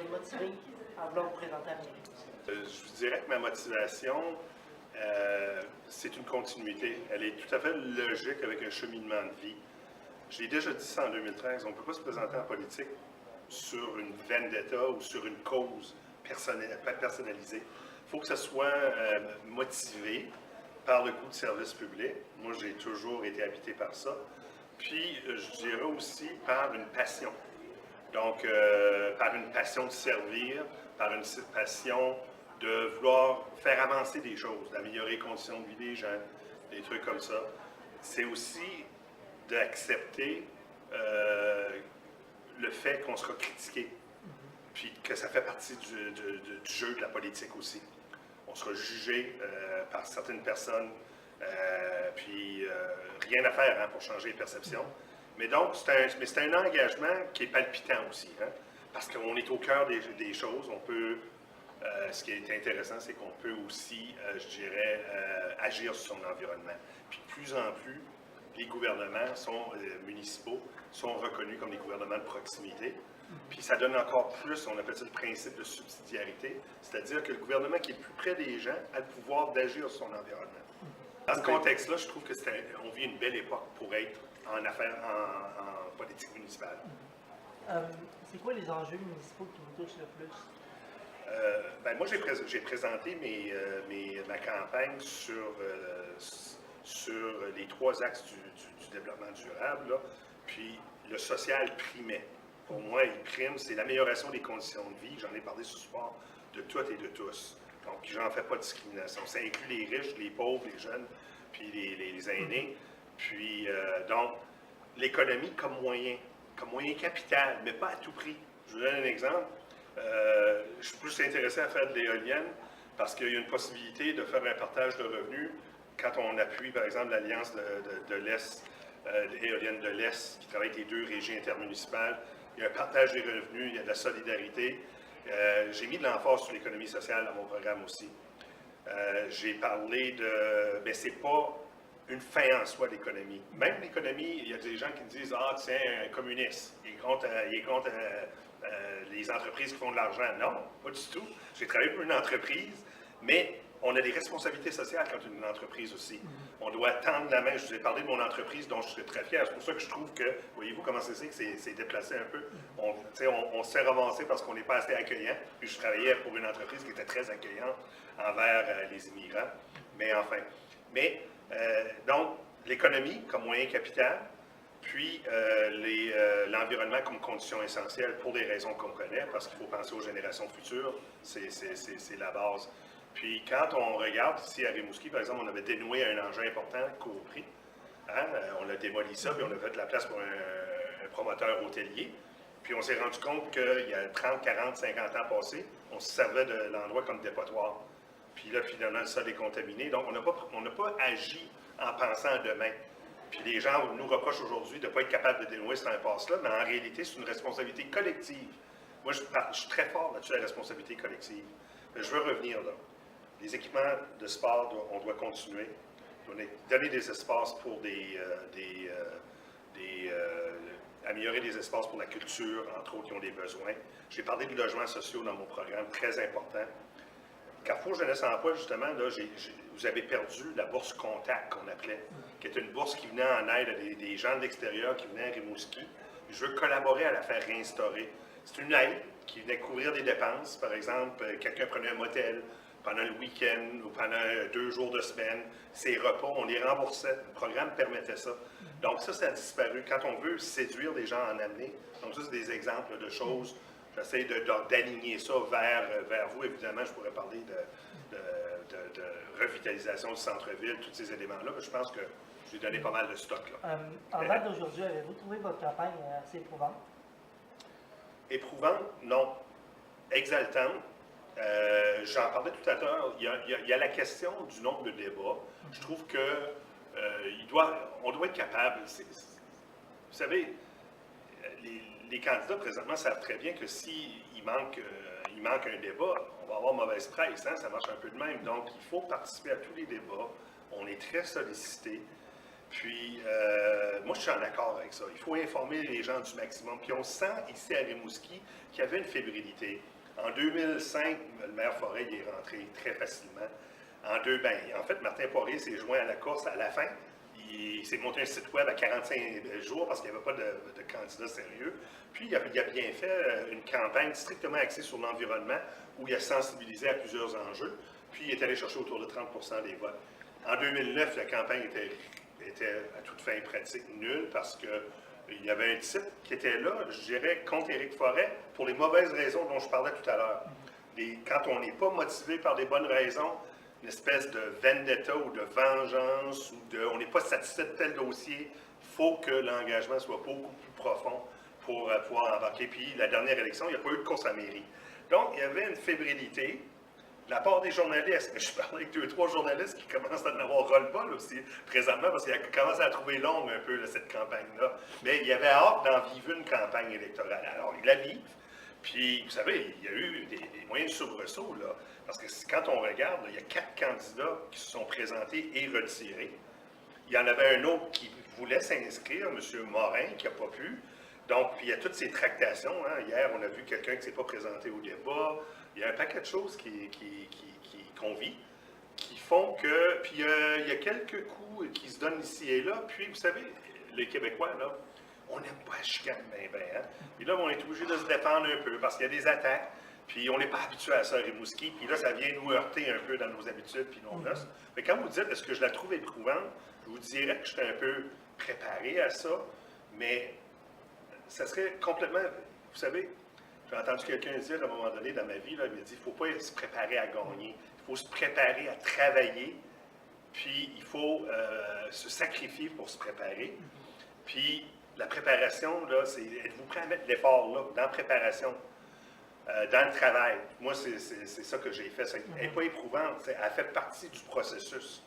vous a motivé à vouloir vous présenter à la mairie? Je vous dirais que ma motivation, c'est une continuité. Elle est tout à fait logique avec un cheminement de vie. Je l'ai déjà dit ça en 2013, on ne peut pas se présenter en politique sur une vendetta ou sur une cause personnalisée. Il faut que ça soit motivé par le goût de service public. Moi, j'ai toujours été habité par ça. Puis, je dirais aussi par une passion. Donc, par une passion de servir, par une passion de vouloir faire avancer des choses, d'améliorer les conditions de vie des gens, des trucs comme ça. C'est aussi d'accepter le fait qu'on sera critiqué, puis que ça fait partie du jeu de la politique aussi. On sera jugé par certaines personnes, puis rien à faire pour changer les perceptions. Mais donc, c'est un engagement qui est palpitant aussi, parce qu'on est au cœur des choses. On peut, ce qui est intéressant, c'est qu'on peut aussi, je dirais, agir sur son environnement. Puis de plus en plus, les gouvernements municipaux sont reconnus comme des gouvernements de proximité. Puis ça donne encore plus, on appelle ça le principe de subsidiarité, c'est-à-dire que le gouvernement qui est plus près des gens a le pouvoir d'agir sur son environnement. Dans ce contexte-là, je trouve qu'on vit une belle époque pour être en affaires, en politique municipale. C'est quoi les enjeux municipaux qui vous touchent le plus? Moi, j'ai présenté ma campagne sur les 3 axes du développement durable, là. Puis le social primait. Pour moi, il prime, c'est l'amélioration des conditions de vie. J'en ai parlé ce soir, de toutes et de tous. Donc, j'en fais pas de discrimination. Ça inclut les riches, les pauvres, les jeunes, puis les aînés. Puis, donc, l'économie comme moyen capital, mais pas à tout prix. Je vous donne un exemple. Je suis plus intéressé à faire de l'éolienne parce qu'il y a une possibilité de faire un partage de revenus quand on appuie, par exemple, l'Alliance de l'Est, l'éolienne de l'Est, qui travaille avec les 2 régies intermunicipales. Il y a un partage des revenus, il y a de la solidarité. J'ai mis de l'emphase sur l'économie sociale dans mon programme aussi. J'ai parlé de... Mais c'est pas une fin en soi, l'économie. Même l'économie, il y a des gens qui disent « Ah, tiens, un communiste, il est contre les entreprises qui font de l'argent. » Non, pas du tout. J'ai travaillé pour une entreprise, mais on a des responsabilités sociales quand on est une entreprise aussi. On doit tendre la main. Je vous ai parlé de mon entreprise dont je suis très fier. C'est pour ça que je trouve que, voyez-vous comment c'est que c'est déplacé un peu. On se fait avancer parce qu'on n'est pas assez accueillant. Puis je travaillais pour une entreprise qui était très accueillante envers les immigrants. Mais enfin. Mais, donc, l'économie comme moyen capital, puis l'environnement comme condition essentielle pour des raisons qu'on connaît, parce qu'il faut penser aux générations futures. C'est la base. Puis quand on regarde ici à Rimouski, par exemple, on avait dénoué un enjeu important, Coopris. On a démoli ça, puis on a fait de la place pour un promoteur hôtelier. Puis on s'est rendu compte qu'il y a 30, 40, 50 ans passés, on se servait de l'endroit comme dépotoir. Puis là, finalement, le sol est contaminé. Donc, on n'a pas agi en pensant à demain. Puis les gens nous reprochent aujourd'hui de ne pas être capables de dénouer cette impasse-là, mais en réalité, c'est une responsabilité collective. Moi, je suis très fort là-dessus, la responsabilité collective. Mais je veux revenir là. Les équipements de sport, on doit continuer. On doit donner des espaces pour améliorer des espaces pour la culture, entre autres, qui ont des besoins. J'ai parlé de logements sociaux dans mon programme, très important. Carrefour Jeunesse Emploi, justement, là, vous avez perdu la bourse Contact, qu'on appelait, qui était une bourse qui venait en aide à des gens de l'extérieur qui venaient à Rimouski. Je veux collaborer à la faire réinstaurer. C'est une aide qui venait couvrir des dépenses. Par exemple, quelqu'un prenait un motel pendant le week-end ou pendant 2 jours de semaine. Ces repas, on les remboursait. Le programme permettait ça. Donc ça a disparu. Quand on veut séduire des gens à en amener, donc ça, c'est des exemples de choses. J'essaie d'aligner ça vers vous. Évidemment, je pourrais parler de revitalisation du centre-ville, tous ces éléments-là. Je pense que j'ai donné pas mal de stock. En date d'aujourd'hui, avez-vous trouvé votre campagne assez éprouvante? Éprouvante? Non. Exaltante. J'en parlais tout à l'heure. Il y a la question du nombre de débats. Je trouve que on doit être capable. Vous savez, les candidats présentement savent très bien que s'il manque un débat, on va avoir mauvaise presse. Ça marche un peu de même. Donc, il faut participer à tous les débats. On est très sollicité. Puis, moi, je suis en accord avec ça. Il faut informer les gens du maximum. Puis, on sent ici à Rimouski qu'il y avait une fébrilité. En 2005, le maire Forêt il est rentré très facilement. En fait, Martin Poirier s'est joint à la course à la fin. Il s'est monté un site web à 45 jours parce qu'il n'y avait pas de candidat sérieux. Puis, il a bien fait une campagne strictement axée sur l'environnement où il a sensibilisé à plusieurs enjeux. Puis, il est allé chercher autour de 30 des votes. En 2009, la campagne était à toute fin pratique nulle parce qu'il y avait un type qui était là, je dirais, contre Éric Forêt pour les mauvaises raisons dont je parlais tout à l'heure. Quand on n'est pas motivé par des bonnes raisons, une espèce de vendetta ou de vengeance, on n'est pas satisfait de tel dossier, il faut que l'engagement soit beaucoup plus profond pour pouvoir embarquer. Puis la dernière élection, il n'y a pas eu de course à mairie. Donc, il y avait une fébrilité. De la part des journalistes, je parlais avec 2-3 journalistes qui commencent à en avoir ras-le-bol aussi présentement parce qu'ils commencent à la trouver longue un peu cette campagne-là. Mais il y avait hâte d'en vivre une campagne électorale. Alors, ils la vivent. Puis, vous savez, il y a eu des moyens de soubresaut, là. Parce que quand on regarde, là, il y a 4 candidats qui se sont présentés et retirés. Il y en avait un autre qui voulait s'inscrire, M. Morin, qui n'a pas pu. Donc, puis il y a toutes ces tractations. Hein. Hier, on a vu quelqu'un qui ne s'est pas présenté au débat. Il y a un paquet de choses qu'on vit, qui font que... Puis il y a quelques coups qui se donnent ici et là. Puis, vous savez, les Québécois, là, on n'aime pas la chicane, hein. Puis là, on est obligé de se défendre un peu parce qu'il y a des attaques. Puis on n'est pas habitué à ça à Rimouski. Puis là, ça vient nous heurter un peu dans nos habitudes puis nos noces. Mais quand vous dites, est-ce que je la trouve éprouvante, je vous dirais que j'étais un peu préparé à ça, mais ça serait complètement... Vous savez, j'ai entendu quelqu'un dire à un moment donné dans ma vie, là, il m'a dit, il ne faut pas se préparer à gagner, il faut se préparer à travailler, puis il faut se sacrifier pour se préparer. Puis la préparation, là, c'est êtes-vous prêt à mettre l'effort là, dans la préparation, dans le travail? Moi, c'est ça que j'ai fait. Elle n'est pas éprouvante, elle fait partie du processus.